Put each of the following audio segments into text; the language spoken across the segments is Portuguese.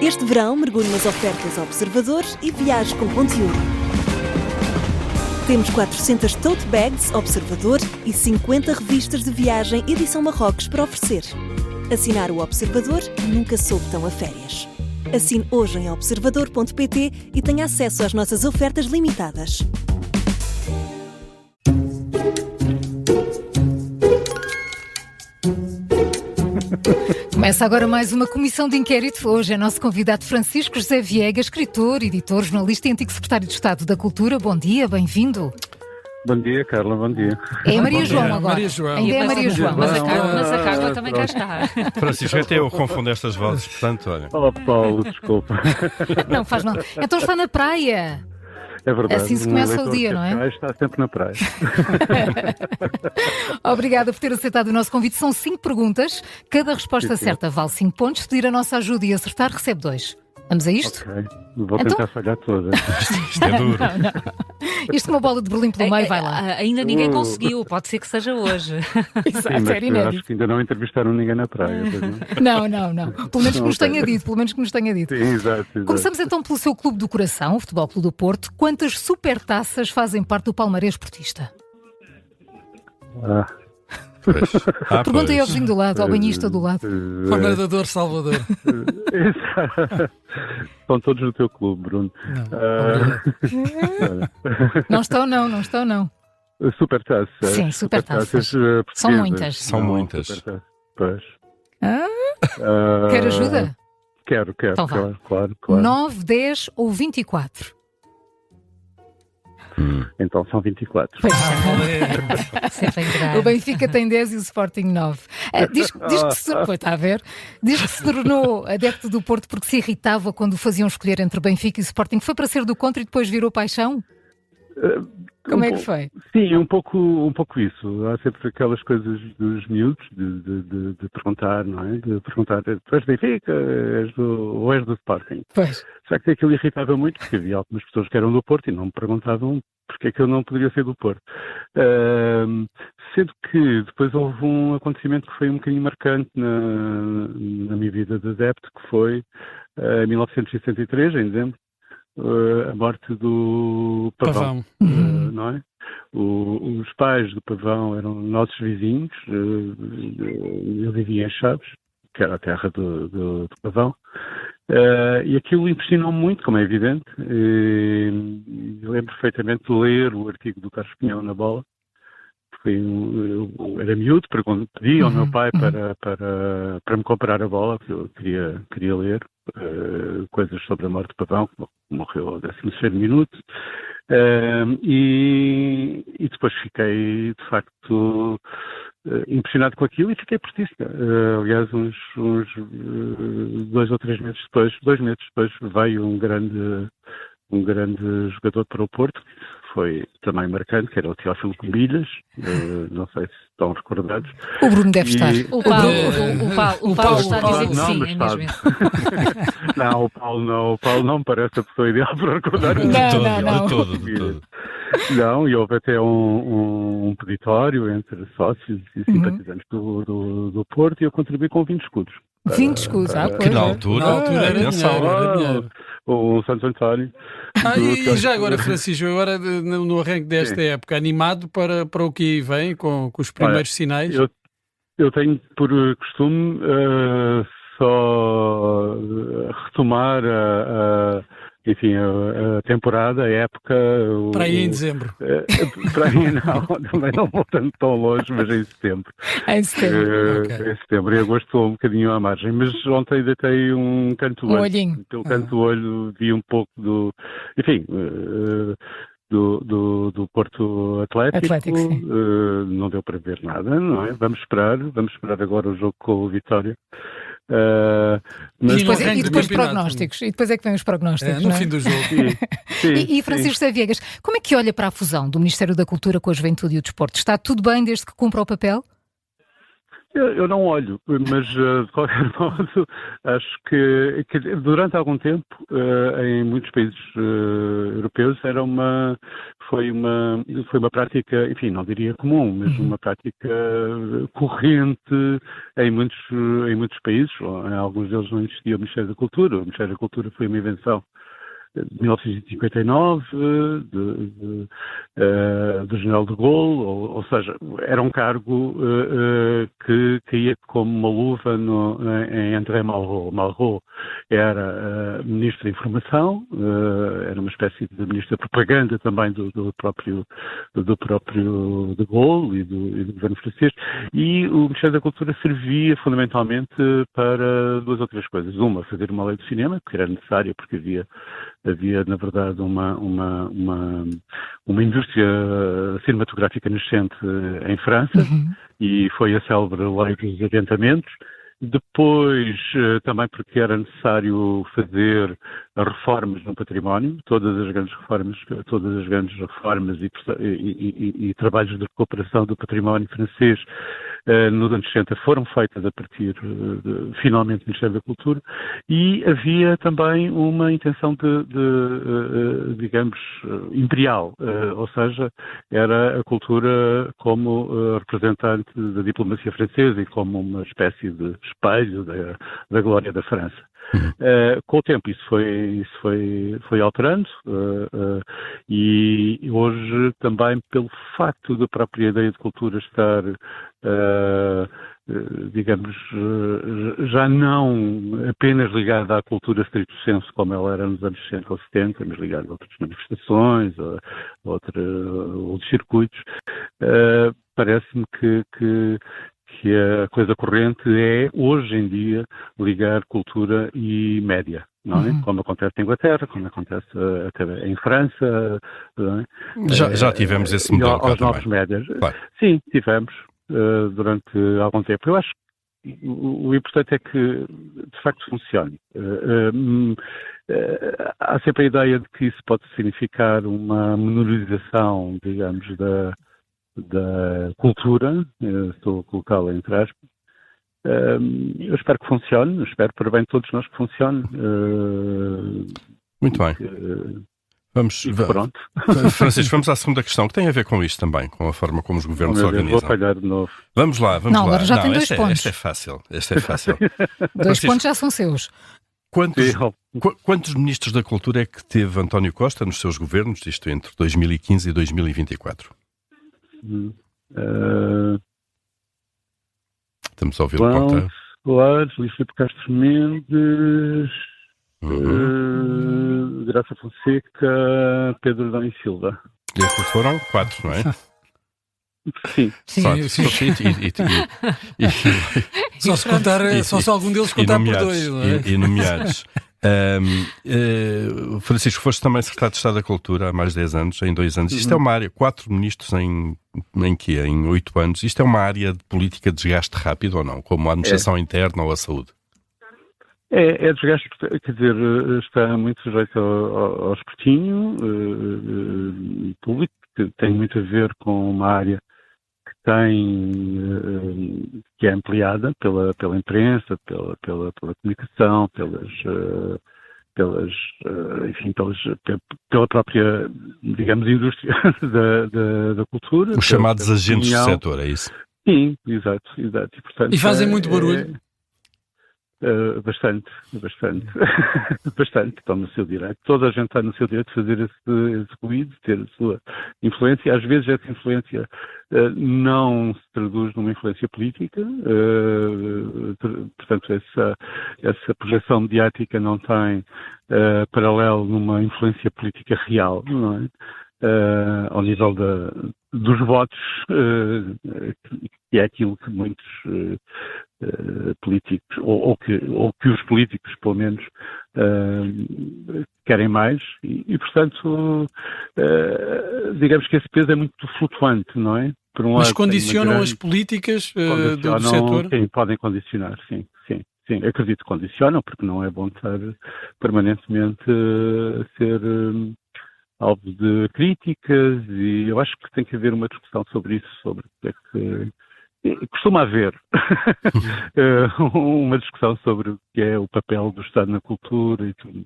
Este verão, mergulhe nas ofertas Observador e viaje com conteúdo. Temos 400 tote bags Observador e 50 revistas de viagem edição Marrocos para oferecer. Assinar o Observador nunca soube tão a férias. Assine hoje em observador.pt e tenha acesso às nossas ofertas limitadas. Começa agora mais uma comissão de inquérito. Hoje é nosso convidado Francisco José Viegas, escritor, editor, jornalista e antigo secretário de Estado da Cultura. Bom dia, bem-vindo. Bom dia, Carla, bom dia. É Maria João agora. Maria João. Ainda é Maria João. Mas a Carla também cá está. Francisco, até eu confundo estas vozes, portanto, olha. Olá, Paulo, desculpa. Não faz mal. Então está na praia. É verdade. Assim se começa o dia, não é? Está sempre na praia. Obrigada por ter aceitado o nosso convite. São 5 perguntas. Cada resposta certa vale 5 pontos. Se pedir a nossa ajuda e acertar, recebe 2. Vamos a isto? Ok, vou tentar falhar todas. Isto é duro. Isto uma bola de Berlim pelo meio, vai lá. Ainda ninguém conseguiu, pode ser que seja hoje. Exato, Sim, mas era inédito. acho que ainda não entrevistaram ninguém na praia. Pois não? Não. Pelo menos que nos tenha dito. Sim, exato. Começamos então pelo seu clube do coração, o Futebol Clube do Porto. Quantas supertaças fazem parte do palmarés portista? Pergunta aí ao vizinho do lado, ao banhista do lado. Ao nadador Salvador. Estão todos no teu clube, Bruno. Não estão, não. Supertaças. Sim, supertaças. São muitas. São muitas. Pois. Quer ajuda? Quero, Então vá. claro. 9, 10 ou 24? Então são 24. Pois é. Sempre grave. O Benfica tem 10 e o Sporting 9. Diz que se tornou adepto do Porto porque se irritava quando o faziam escolher entre Benfica e Sporting. Foi para ser do contra e depois virou paixão? Como é que foi? Sim, um pouco isso. Há sempre aquelas coisas dos miúdos de perguntar, não é? De perguntar, tu és do Benfica ou és do Sporting? Pois. Só que aquilo irritava muito, porque havia algumas pessoas que eram do Porto e não me perguntavam porque é que eu não poderia ser do Porto. Sendo que depois houve um acontecimento que foi um bocadinho marcante na minha vida de adepto, que foi em 1963, em dezembro, a morte do Pavão. Não é? Os pais do Pavão eram nossos vizinhos, eu vivia em Chaves, que era a terra do Pavão, e aquilo impressionou-me muito, como é evidente. Eu lembro perfeitamente de ler o artigo do Carlos Pinhão na Bola. Eu era miúdo, pedi ao meu pai para me comprar a Bola, porque eu queria ler coisas sobre a morte do Pavão, que morreu ao 16º minuto, e depois fiquei, de facto, impressionado com aquilo e fiquei portista. Aliás, uns 2 ou 3 meses depois, 2 meses depois, veio um grande jogador para o Porto, que foi também marcante, que era o Teófilo Cubilhas, não sei se estão recordados. O Bruno deve estar. O Paulo está a dizer que sim, é mesmo isso. Não, o Paulo não me parece a pessoa ideal para recordar. Não. De todo. Não, e houve até um peditório entre sócios e simpatizantes do Porto e eu contribuí com 20 escudos. 20 escudos, Que na altura era dinheiro. O Santo António. E já agora, Francisco, no arranque desta época, animado para o que aí vem, com os primeiros sinais? Eu tenho por costume só retomar a temporada, a época... Para aí em dezembro. Para aí não, também não vou tão longe, mas em setembro. Em setembro. Okay. Em setembro, e agosto estou um bocadinho à margem, mas ontem deitei um canto do olho. Olhinho. Pelo canto do olho vi um pouco do Porto Atlético, sim. Não deu para ver nada, não é? Vamos esperar agora o jogo com o Vitória. E depois prognósticos. E depois é que vem os prognósticos. No fim do jogo. Sim, e Francisco José Viegas, como é que olha para a fusão do Ministério da Cultura com a Juventude e o Desporto? Está tudo bem desde que cumpra o papel? Eu não olho, mas de qualquer modo acho que durante algum tempo em muitos países europeus foi uma prática, enfim, não diria comum, mas uma prática corrente em muitos países. Em alguns deles não existia o Ministério da Cultura. O Ministério da Cultura foi uma invenção de 1959, do General de Gaulle, ou seja, era um cargo que caía como uma luva em André Malraux. Malraux era Ministro da Informação, era uma espécie de Ministro da Propaganda também do próprio de Gaulle e do governo francês, e o Ministério da Cultura servia fundamentalmente para duas ou três coisas. Uma, fazer uma lei do cinema, que era necessária porque havia, na verdade, uma indústria cinematográfica nascente em França, e foi a célebre lei dos adiantamentos. Depois, também porque era necessário fazer reformas no património, todas as grandes reformas e trabalhos de recuperação do património francês nos anos 60 foram feitas a partir, finalmente, do Ministério da Cultura, e havia também uma intenção digamos, imperial, ou seja, era a cultura como representante da diplomacia francesa e como uma espécie de espelho da glória da França. Com o tempo isso foi alterando, e hoje também pelo facto da própria ideia de cultura estar, digamos, já não apenas ligada à cultura stricto sensu como ela era nos anos 60 ou 70, mas ligada a outras manifestações, a outros circuitos, parece-me que a coisa corrente é, hoje em dia, ligar cultura e média, não é? Como acontece em Inglaterra, como acontece até em França, não é? Já tivemos esse modelo aos novos médias. Claro. Sim, tivemos durante algum tempo. Eu acho que o importante é que, de facto, funcione. Há sempre a ideia de que isso pode significar uma menorização, digamos, da cultura, estou a colocá-la entre aspas. Eu espero que funcione, espero para bem de todos nós que funcione. Muito bem. Pronto. Francisco, vamos à segunda questão, que tem a ver com isto também, com a forma como os governos se organizam. Vou falhar de novo. Vamos lá. Agora já tem 2 pontos. Este é fácil. 2 pontos já são seus. Quantos ministros da cultura é que teve António Costa nos seus governos, isto entre 2015 e 2024? Estamos a ouvir o conta. Soares, Luís Filipe Castro Mendes, Graça Fonseca, Pedro Adão e Silva. E estes foram 4, não é? Sim. Só se algum deles contar por 2, não é? E nomeados. Francisco, foste também secretário de Estado da Cultura há mais de 10 anos, em 2 anos. Isto é uma área, 4 ministros em 8 anos. Isto é uma área de política de desgaste rápido ou não? Como a administração interna ou a saúde? É desgaste, quer dizer, está muito sujeito ao escrutínio público, que tem muito a ver com uma área que é ampliada pela imprensa, pela comunicação, pela própria, digamos, indústria da cultura. Os chamados agentes do setor, é isso? Sim, exato. E, portanto, fazem muito barulho? Bastante. Bastante. Estão no seu direito. Toda a gente está no seu direito de fazer esse ruído, ter a sua influência. Às vezes essa influência não se traduz numa influência política. Portanto, essa projeção mediática não tem paralelo numa influência política real, não é? Ao nível dos votos, que é aquilo que muitos políticos, ou que os políticos, pelo menos, querem mais, e portanto, digamos que esse peso é muito flutuante, não é? Por um Mas lado, condicionam as políticas do setor? Sim, podem condicionar, sim. Acredito que condicionam, porque não é bom estar permanentemente a ser alvo de críticas, e eu acho que tem que haver uma discussão sobre isso, sobre o que é Costuma haver uma discussão sobre o que é o papel do Estado na cultura e tudo.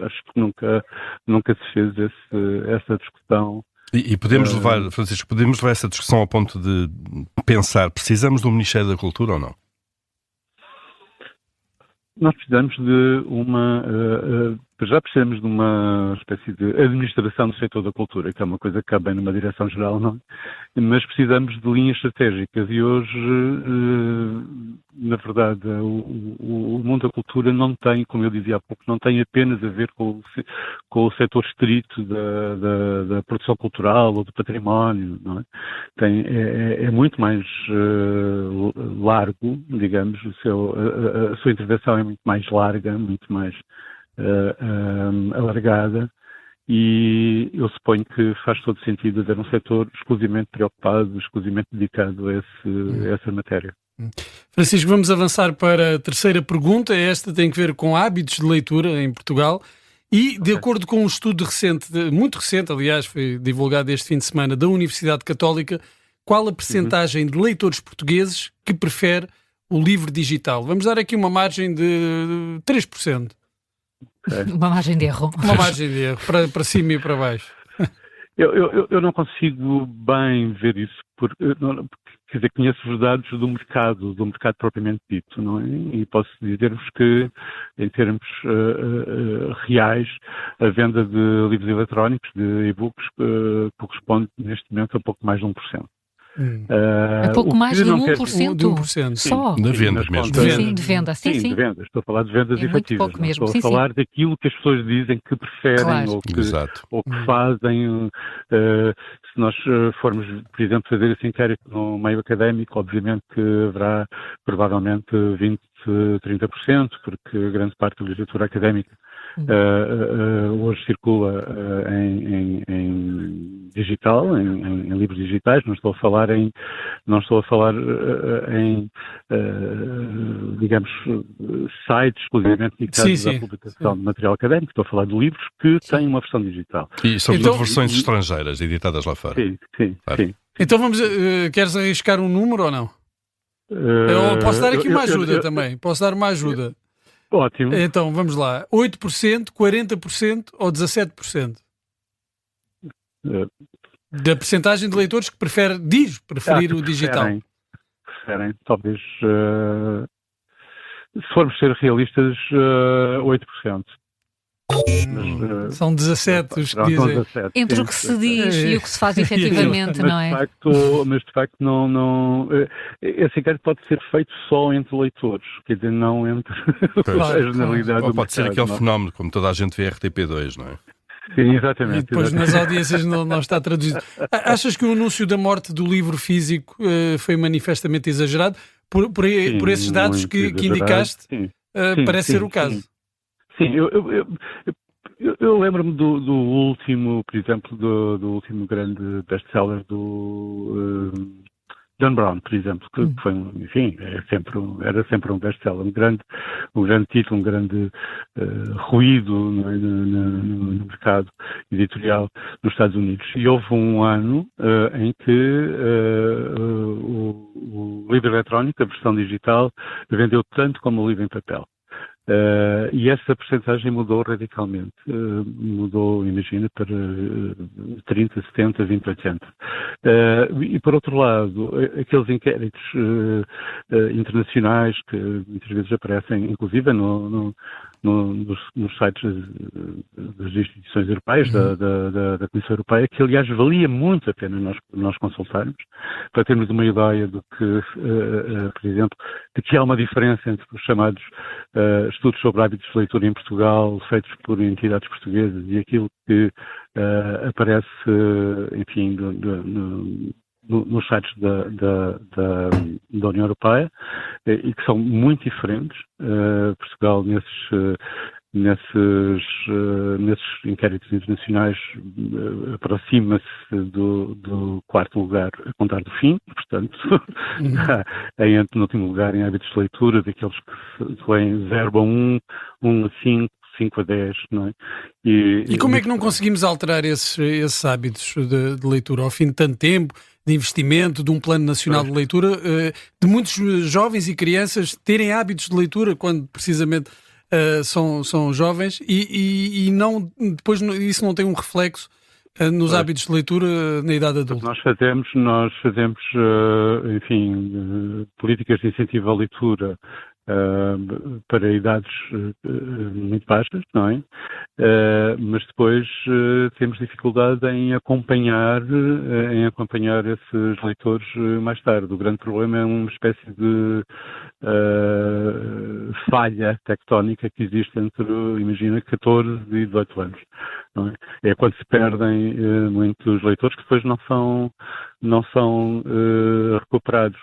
Acho que nunca se fez essa discussão. E podemos levar, Francisco, podemos levar essa discussão ao ponto de pensar, precisamos de um Ministério da Cultura ou não? Nós precisamos de já precisamos de uma espécie de administração do setor da cultura, que é uma coisa que cabe bem numa direção geral, não é? Mas precisamos de linhas estratégicas e hoje, na verdade, o mundo da cultura não tem, como eu dizia há pouco, não tem apenas a ver com o setor estrito da produção cultural ou do património, não é? É muito mais largo, digamos, a sua intervenção é muito mais larga, muito mais alargada, e eu suponho que faz todo sentido haver um setor exclusivamente preocupado, exclusivamente dedicado a essa matéria. Francisco, vamos avançar para a terceira pergunta. Esta tem que ver com hábitos de leitura em Portugal e, de acordo com um estudo recente, muito recente, aliás, foi divulgado este fim de semana, da Universidade Católica, qual a percentagem de leitores portugueses que prefere o livro digital? Vamos dar aqui uma margem de 3%. Uma margem de erro. Uma margem de erro, para cima e para baixo. Eu não consigo bem ver isso, porque quer dizer, conheço os dados do mercado propriamente dito, não é? E posso dizer-vos que, em termos reais, a venda de livros eletrónicos, de e-books, corresponde neste momento a pouco mais de 1%. É pouco mais de 1%? De 1%. Só? De vendas mesmo. Sim, de venda. Sim. De vendas. Estou a falar de vendas muito efetivas. pouco mesmo. Estou a falar daquilo que as pessoas dizem que preferem, Claro. ou que fazem. Se nós formos, por exemplo, fazer esse inquérito no meio académico, obviamente que haverá provavelmente 20-30%, porque grande parte da literatura académica hoje circula em digital, em livros digitais. Não estou a falar em digamos, sites exclusivamente dedicados à publicação de material académico. Estou a falar de livros que têm uma versão digital. E sobretudo versões estrangeiras, editadas lá fora. Sim. Então queres arriscar um número ou não? Eu posso dar aqui uma ajuda também. Posso dar uma ajuda. Ótimo. Então, vamos lá. 8%, 40% ou 17%? Da percentagem de leitores que preferir o digital. Preferem, talvez, se formos ser realistas, 8%. Mas, são 17 os que dizem. 17, entre o que se diz e o que se faz efetivamente, não é? Mas de facto não esse inquérito pode ser feito só entre leitores, quer dizer, não entre a generalidade. Ou pode ser aquele fenómeno, como toda a gente vê RTP2, não é? Sim, exatamente. E depois nas audiências não está traduzido. Achas que o anúncio da morte do livro físico foi manifestamente exagerado? Por esses dados que indicaste, parece ser o caso. Sim, eu lembro-me do último, por exemplo, do último grande best-seller do Dan Brown, por exemplo, que foi, enfim, era sempre um best-seller, um grande título, um grande ruído no mercado editorial nos Estados Unidos. E houve um ano em que o livro eletrónico, a versão digital, vendeu tanto como o livro em papel. E essa percentagem mudou radicalmente. Mudou, imagina, para 30, 70, 20, 80. E, por outro lado, aqueles inquéritos internacionais que muitas vezes aparecem, inclusive nos sites das instituições europeias, da Comissão Europeia, que, aliás, valia muito a pena nós consultarmos, para termos uma ideia do que, por exemplo, de que há uma diferença entre os chamados estudos sobre hábitos de leitura em Portugal, feitos por entidades portuguesas, e aquilo que aparece, enfim, nos sites da União Europeia, e que são muito diferentes. Portugal, nesses inquéritos internacionais, aproxima-se do quarto lugar a contar do fim, portanto, no último lugar em hábitos de leitura, daqueles que se leem 0 a 1, 1 a 5, 5 a 10, não é? E como é que não conseguimos alterar esses hábitos de leitura ao fim de tanto tempo, de investimento, de um plano nacional de leitura, de muitos jovens e crianças terem hábitos de leitura quando precisamente são jovens e não, depois isso não tem um reflexo nos hábitos de leitura na idade adulta? Nós fazemos enfim, políticas de incentivo à leitura para idades muito baixas, não é? Mas depois temos dificuldade em acompanhar esses leitores mais tarde. O grande problema é uma espécie de falha tectónica que existe entre, imagina, 14 e 18 anos. Não é? É quando se perdem muitos leitores que depois não são recuperados.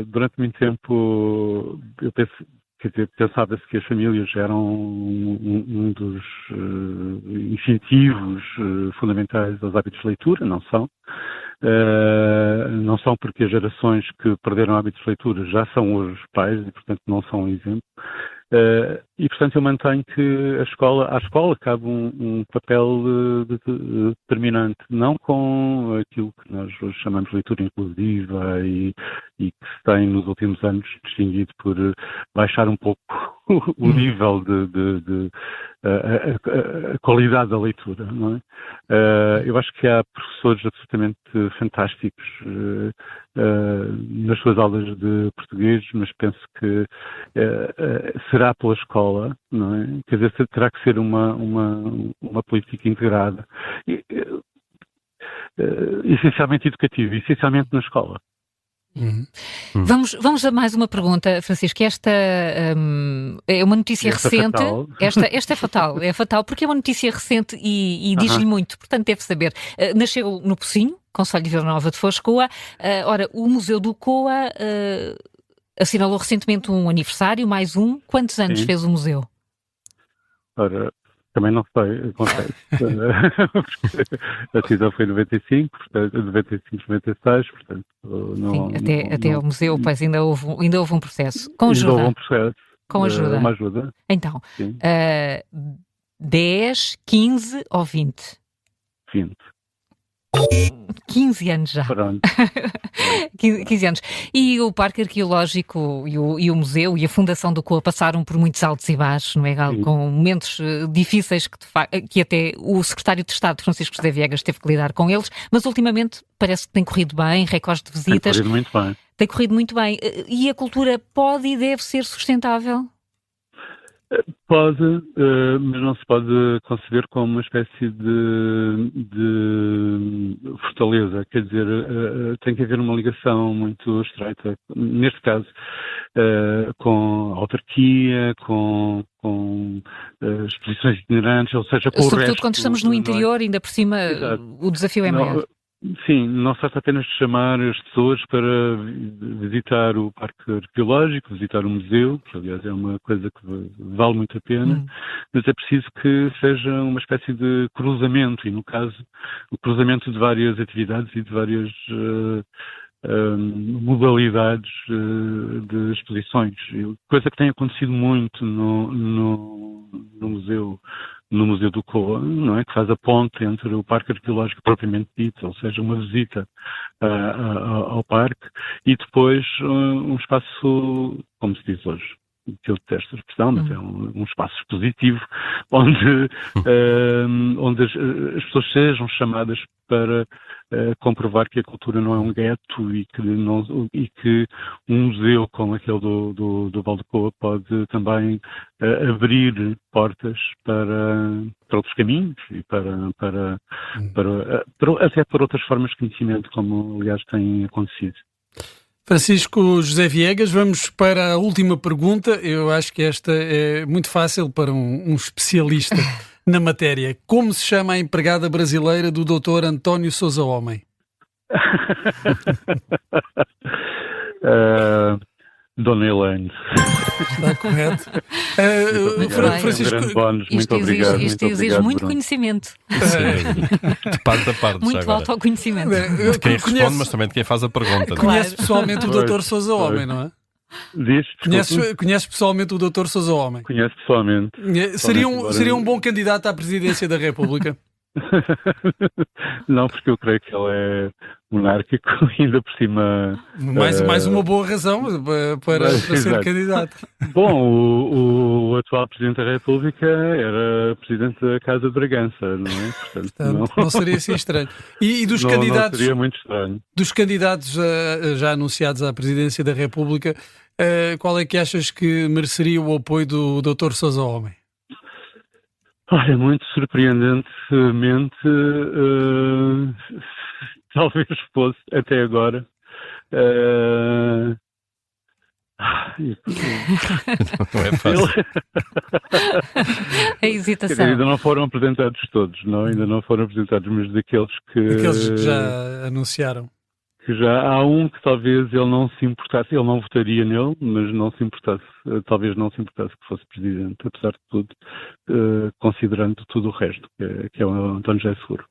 Durante muito tempo eu pensava-se que as famílias eram um dos incentivos fundamentais aos hábitos de leitura, não são. Não são porque as gerações que perderam hábitos de leitura já são hoje pais e, portanto, não são um exemplo. E, portanto, eu mantenho que a escola cabe um papel determinante, não com aquilo que nós hoje chamamos de leitura inclusiva e que se tem nos últimos anos distinguido por baixar um pouco o nível a qualidade da leitura, não é? Eu acho que há professores absolutamente fantásticos nas suas aulas de português, mas penso que será pela escola, não é? Quer dizer, terá que ser uma política integrada, essencialmente educativa, essencialmente na escola. Vamos a mais uma pergunta, Francisco. Esta é uma notícia recente. Esta é fatal porque é uma notícia recente e diz-lhe muito, portanto deve saber. Nasceu no Pocinho, concelho de Vila Nova de Foz, Coa. Ora, o Museu do Coa assinalou recentemente um aniversário, mais um. Quantos anos fez o museu? Ora, também não sei, acontece. A decisão foi em 95, portanto, 95, 96, portanto... Até o museu, pois ainda houve um processo. Com ajuda. Ainda houve um processo. Com ajuda. Uma ajuda. Então, 10, 15 ou 20? 20. 15 anos já. Pronto. 15 anos. E o Parque Arqueológico e o Museu e a Fundação do Coa passaram por muitos altos e baixos, não é, Gal? Com momentos difíceis que até o secretário de Estado, Francisco José Viegas, teve que lidar com eles, mas ultimamente parece que tem corrido bem, recordes de visitas. Tem corrido muito bem. Tem corrido muito bem. E a cultura pode e deve ser sustentável? Pode, mas não se pode conceber como uma espécie de fortaleza. Quer dizer, tem que haver uma ligação muito estreita, neste caso, com a autarquia, com exposições itinerantes, ou seja, com o resto. Sobretudo quando estamos no interior, ainda por cima, o desafio é maior. Sim, não se trata apenas de chamar as pessoas para visitar o Parque Arqueológico, visitar o museu, que aliás é uma coisa que vale muito a pena, mas é preciso que seja uma espécie de cruzamento, e no caso, o cruzamento de várias atividades e de várias modalidades de exposições, coisa que tem acontecido muito no Museu do Coa, não é? Que faz a ponte entre o Parque Arqueológico propriamente dito, ou seja, uma visita ao parque, e depois um espaço, como se diz hoje, que eu detesto a expressão, mas é um espaço expositivo onde as pessoas sejam chamadas para comprovar que a cultura não é um gueto e que um museu como aquele do Val de Coa pode também abrir portas para outros caminhos e até para outras formas de conhecimento, como aliás tem acontecido. Francisco José Viegas, vamos para a última pergunta. Eu acho que esta é muito fácil para um especialista na matéria. Como se chama a empregada brasileira do Dr. António Sousa Homem? Dona Elaine. Está correto. Francisco, muito obrigado. Isto exige muito conhecimento. De parte a parte. Muito autoconhecimento. De quem responde, mas também de quem faz a pergunta. Conhece pessoalmente o Dr. Sousa Homem, não é? Conheces pessoalmente o Dr. Sousa Homem? Conheço pessoalmente. Seria um bom candidato à presidência da República? Não, porque eu creio que ele é monárquico, ainda por cima. Mais uma boa razão para ser candidato. Bom, o atual Presidente da República era Presidente da Casa de Bragança, não é? Portanto, não seria assim estranho. E dos candidatos. Não seria muito estranho. Dos candidatos já anunciados à Presidência da República, qual é que achas que mereceria o apoio do Dr. Sousa Homem? Olha, muito surpreendentemente, talvez fosse até agora. Não é fácil. A hesitação. Dizer, ainda não foram apresentados todos, não? Ainda não foram apresentados, mas daqueles que já anunciaram. Que já há um que talvez ele não se importasse, ele não votaria nele, mas não se importasse, talvez não se importasse que fosse presidente, apesar de tudo, considerando tudo o resto, que é o António José Seguro.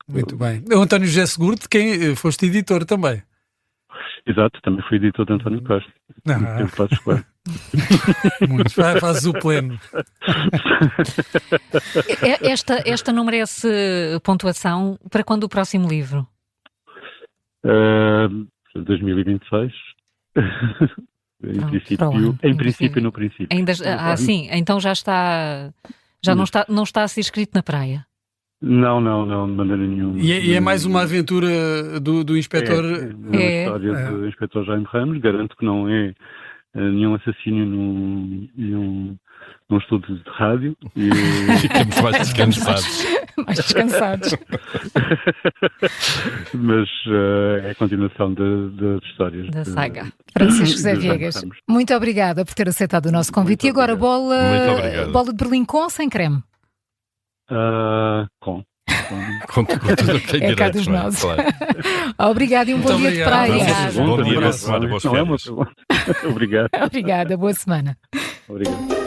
Muito bem. O António José Seguro, de quem foste editor também. Exato, também fui editor de António Costa. Fazes o pleno. Esta não merece pontuação. Para quando o próximo livro? 2026. Em princípio, no princípio. Sim, então já está. Não está a ser escrito na praia. Não, de maneira nenhuma. E é mais uma aventura do inspetor? É uma história do inspetor Jaime Ramos. Garanto que não é nenhum assassínio num estúdio de rádio. Ficamos mais descansados. Mas é a continuação das histórias. Da saga. Francisco José Viegas, muito obrigada por ter aceitado o nosso convite. E agora bola de Berlim com ou sem creme? Com tudo que tem direito, cá dos nossos. Claro. Obrigado e um bom dia de praia. Bom dia, boa semana, boas férias. Obrigado. Obrigada, boa semana. Obrigado.